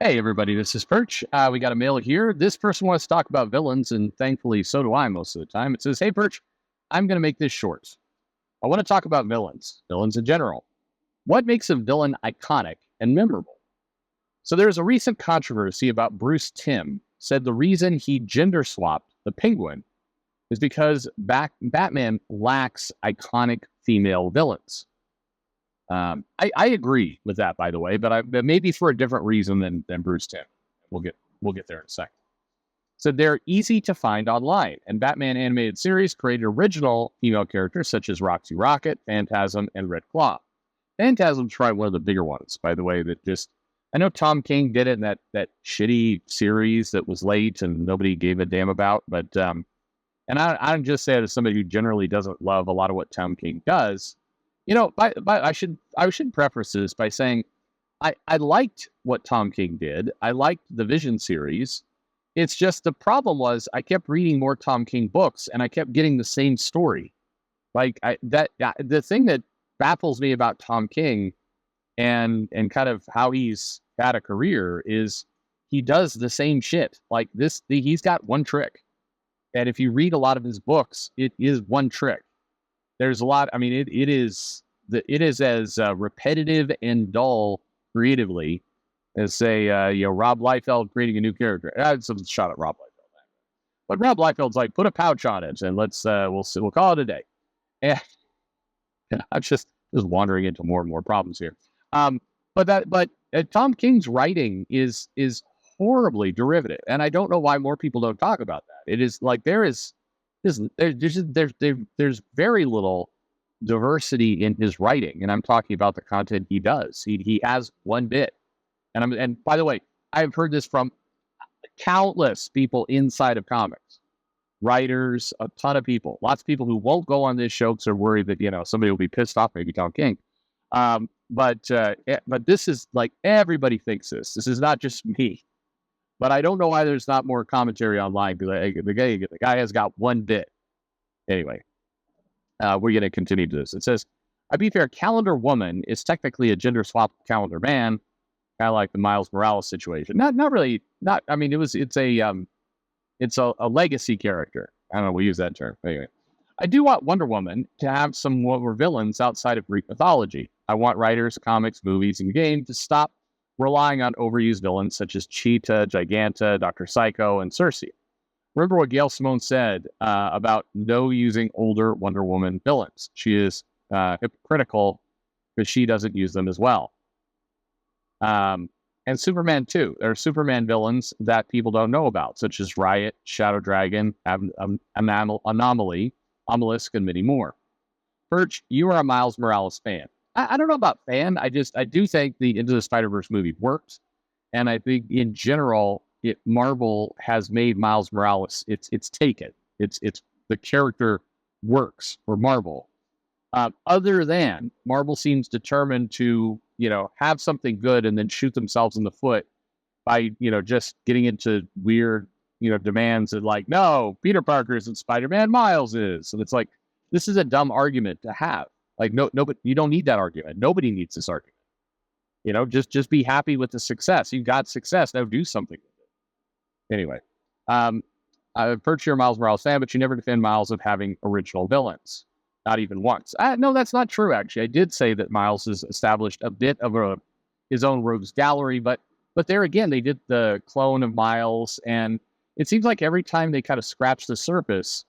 Hey everybody, this is Perch. We got a mail here. This person wants to talk about villains, and thankfully so do I most of the time. It says, "Hey Perch, I'm going to make this short. I want to talk about villains in general. What makes a villain iconic and memorable?" So there's a recent controversy about Bruce Timm said the reason he gender swapped the Penguin is because Batman lacks iconic female villains. I agree with that, by the way, but maybe for a different reason than Bruce Timm. We'll get there in a second. So they're easy to find online, and Batman animated series created original female characters such as Roxy Rocket, Phantasm, and Red Claw. Phantasm's probably one of the bigger ones, by the way. I know Tom King did it in that shitty series that was late and nobody gave a damn about, but and I just say it as somebody who generally doesn't love a lot of what Tom King does. I should preface this by saying I liked what Tom King did. I liked the Vision series. It's just the problem was I kept reading more Tom King books and I kept getting the same story. The thing that baffles me about Tom King and kind of how he's had a career is he does the same shit. Like he's got one trick. And if you read a lot of his books, it is one trick. There's a lot. I mean, it is as repetitive and dull creatively as say Rob Liefeld creating a new character. I had some shot at Rob Liefeld, but Rob Liefeld's like, put a pouch on it and we'll call it a day. And I'm just wandering into more and more problems here. But Tom King's writing is horribly derivative, and I don't know why more people don't talk about that. It is like there's very little diversity in his writing, and I'm talking about the content he does. He has one bit, and by the way, I've heard this from countless people inside of comics, writers, a ton of people, lots of people who won't go on this show because they're worried that somebody will be pissed off, maybe Tom King. But this is like everybody thinks this. This is not just me. But I don't know why there's not more commentary online. Like, the guy has got one bit. Anyway, we're going to continue to this. It says, "I'd be fair, Calendar Woman is technically a gender swap Calendar Man, kind of like the Miles Morales situation. Not really. Not. I mean, it's a legacy character. I don't know. We'll use that term. Anyway, I do want Wonder Woman to have some more villains outside of Greek mythology. I want writers, comics, movies, and games to stop relying on overused villains such as Cheetah, Giganta, Dr. Psycho, and Cersei. Remember what Gail Simone said about no using older Wonder Woman villains. She is hypocritical because she doesn't use them as well. And Superman too. There are Superman villains that people don't know about, such as Riot, Shadow Dragon, Anomaly, Obelisk, and many more. Perch, you are a Miles Morales fan. I don't know about fan. I do think the Into the Spider-Verse movie works, and I think in general, Marvel has made Miles Morales. It's taken. It's the character works for Marvel. Other than Marvel seems determined to have something good and then shoot themselves in the foot by just getting into weird demands and like, no, Peter Parker isn't Spider-Man, Miles is, and it's like, this is a dumb argument to have. Like, no, but you don't need that argument. Nobody needs this argument. Just be happy with the success. You've got success. Now do something with it. Anyway, I've heard you're a Miles Morales fan, but you never defend Miles of having original villains. Not even once. No, that's not true, actually. I did say that Miles has established a bit of his own rogues gallery, but there again, they did the clone of Miles, and it seems like every time they kind of scratch the surface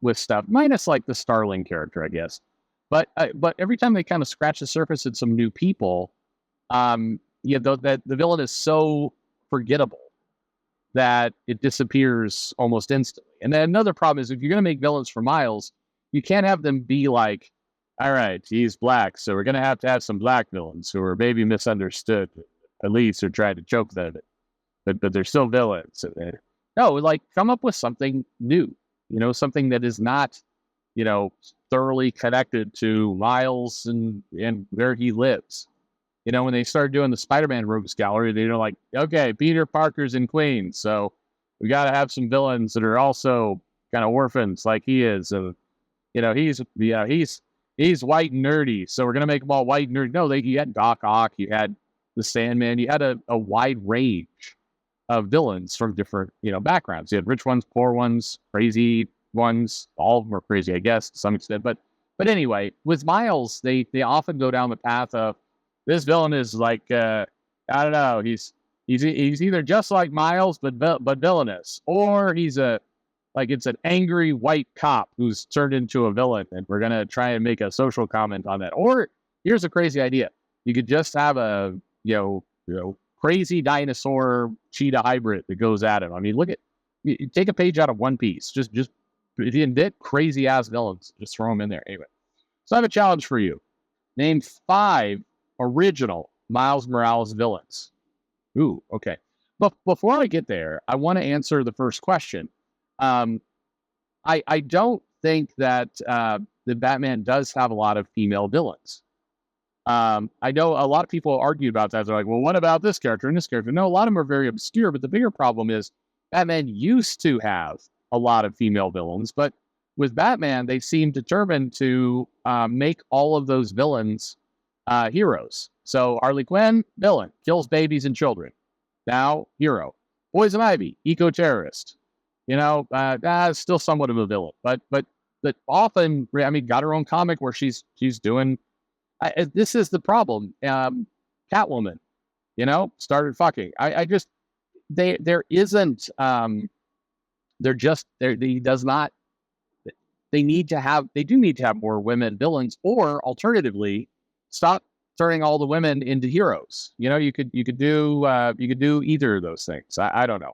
with stuff, minus like the Starling character, I guess. But every time they kind of scratch the surface at some new people, that the villain is so forgettable that it disappears almost instantly. And then another problem is if you're going to make villains for Miles, you can't have them be like, all right, he's black, so we're going to have some black villains who are maybe misunderstood. Police are trying to choke them, but they're still villains. No, like come up with something new, something that is not, thoroughly connected to Miles and where he lives. When they started doing the Spider-Man rogues gallery, they're like, okay, Peter Parker's in Queens, so we got to have some villains that are also kind of orphans like he is. He's white and nerdy, so we're gonna make them all white and nerdy. No, you had Doc Ock, you had the Sandman. You had a wide range of villains from different, backgrounds. You had rich ones, poor ones, crazy ones. All of them are crazy, I guess, to some extent. But anyway, with Miles, they often go down the path of this villain is like I don't know, he's either just like Miles but villainous, or he's it's an angry white cop who's turned into a villain, and we're gonna try and make a social comment on that. Or here's a crazy idea: you could just have a crazy dinosaur cheetah hybrid that goes at him. I mean, you take a page out of One Piece. Just if you invent crazy ass villains, just throw them in there. Anyway, so I have a challenge for you. Name 5 original Miles Morales villains. Ooh, okay. But before I get there, I want to answer the first question. I don't think that the Batman does have a lot of female villains. I know a lot of people argue about that. They're like, well, what about this character and this character? No, a lot of them are very obscure, but the bigger problem is Batman used to have a lot of female villains, but with Batman, they seem determined to make all of those villains heroes. So Harley Quinn, villain, kills babies and children. Now, hero. Poison Ivy, eco-terrorist. Still somewhat of a villain, but often, I mean, got her own comic where she's doing. This is the problem. Catwoman, started fucking. I just there isn't. He does not. They do need to have more women villains, or alternatively, stop turning all the women into heroes. You could do either of those things. I don't know.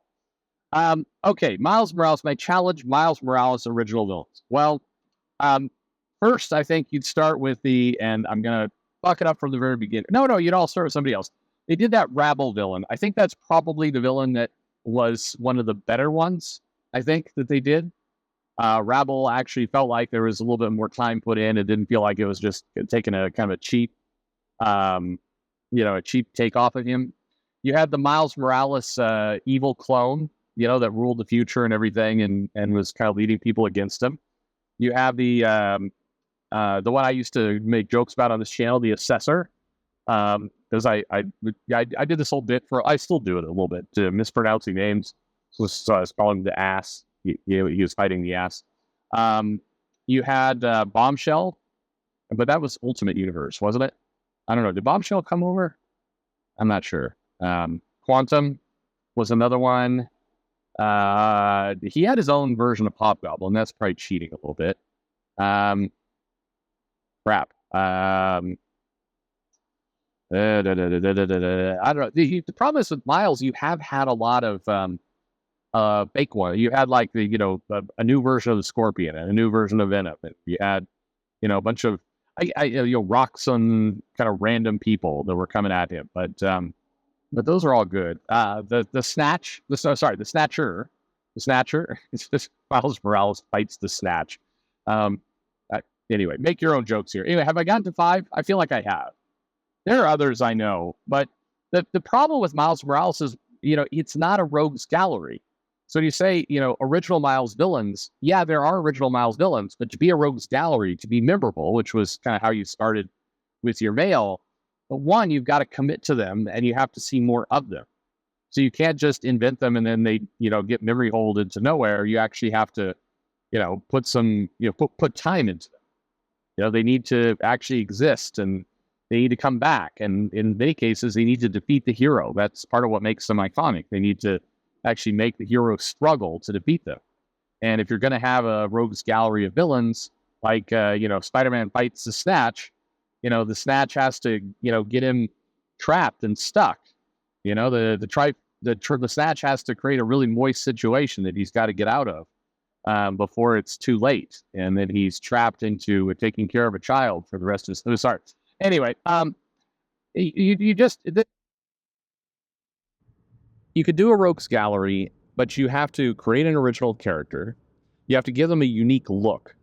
Okay, Miles Morales. My challenge: Miles Morales original villains. Well, first, I think you'd start with and I'm gonna fuck it up from the very beginning. No, you'd all start with somebody else. They did that Rabble villain. I think that's probably the villain that was one of the better ones. I think that they did. Rabble actually felt like there was a little bit more time put in. It didn't feel like it was just taking a kind of a cheap, a cheap take off of him. You had the Miles Morales evil clone, that ruled the future and everything, and was kind of leading people against him. You have the one I used to make jokes about on this channel, the Assessor, because I did this whole bit I still do it a little bit to mispronouncing names. So I was calling him the ass. He was fighting the ass. You had Bombshell, but that was Ultimate Universe, wasn't it? I don't know. Did Bombshell come over? I'm not sure. Quantum was another one. He had his own version of Hobgoblin. That's probably cheating a little bit. Crap. I don't know. The problem is with Miles, you have had a lot of fake one. You had like a new version of the Scorpion and a new version of Venom. And you had a bunch of rocks on kind of random people that were coming at him. But those are all good. The Snatcher. It's just Miles Morales fights the Snatch. Anyway, make your own jokes here. Anyway, have I gotten to 5? I feel like I have. There are others I know, but the problem with Miles Morales is, it's not a rogues gallery. So you say, original Miles villains. Yeah, there are original Miles villains, but to be a rogues gallery, to be memorable, which was kind of how you started with your veil, but one, you've got to commit to them and you have to see more of them. So you can't just invent them and then they, get memory holed into nowhere. You actually have to, put some, put time into them. They need to actually exist and they need to come back. And in many cases, they need to defeat the hero. That's part of what makes them iconic. They need to actually make the hero struggle to defeat them. And if you're going to have a rogues gallery of villains, like, Spider-Man fights the Snatch, the Snatch has to, get him trapped and stuck. The Snatch has to create a really moist situation that he's got to get out of before it's too late. And then he's trapped into taking care of a child for the rest of his... Sorry. Anyway, you could do a rogues gallery, but you have to create an original character. You have to give them a unique look.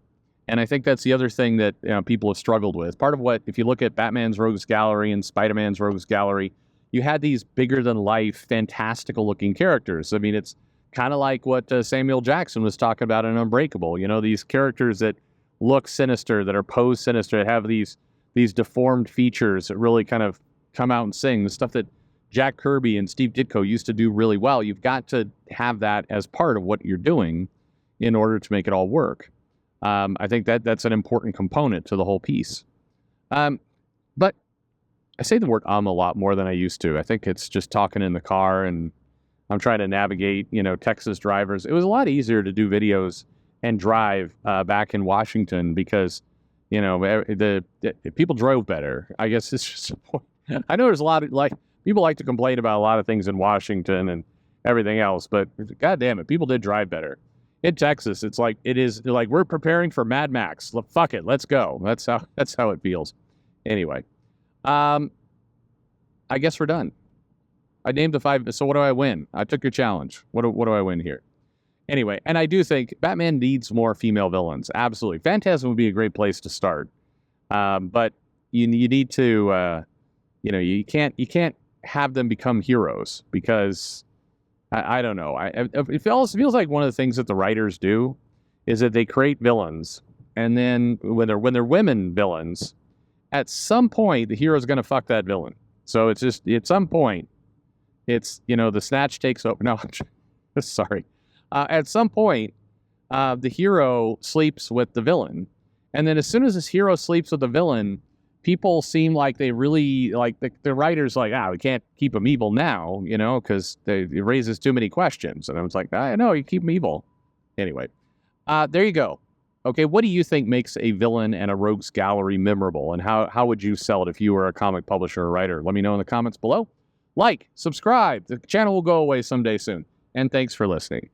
And I think that's the other thing that people have struggled with. Part of what, if you look at Batman's rogues gallery and Spider-Man's rogues gallery, you had these bigger-than-life, fantastical-looking characters. I mean, it's kind of like what Samuel Jackson was talking about in Unbreakable. These characters that look sinister, that are posed sinister, that have these deformed features that really kind of come out and sing, the stuff that Jack Kirby and Steve Ditko used to do really well. You've got to have that as part of what you're doing in order to make it all work. I think that's an important component to the whole piece. But I say the word a lot more than I used to. I think it's just talking in the car, and I'm trying to navigate, Texas drivers. It was a lot easier to do videos and drive back in Washington because, the people drove better. I guess it's just a point. I know there's a lot of people like to complain about a lot of things in Washington and everything else, but God damn it, people did drive better. In Texas, it's like we're preparing for Mad Max. Fuck it, let's go. That's how it feels. Anyway, I guess we're done. I named the 5. So what do I win? I took your challenge. What do I win here? Anyway, and I do think Batman needs more female villains. Absolutely, Phantasm would be a great place to start. But you need to, you can't have them become heroes because I don't know. It feels like one of the things that the writers do is that they create villains, and then when they're women villains, at some point the hero's going to fuck that villain. So it's just at some point, it's the snatch takes over. No, sorry. At some point, the hero sleeps with the villain, and then as soon as this hero sleeps with the villain, people seem like they really the writers we can't keep him evil now, because it raises too many questions. And I was like, I know, you keep him evil. Anyway, there you go. Okay, what do you think makes a villain and a rogues gallery memorable, and how would you sell it if you were a comic publisher or writer? Let me know in the comments below. Like, subscribe. The channel will go away someday soon. And thanks for listening.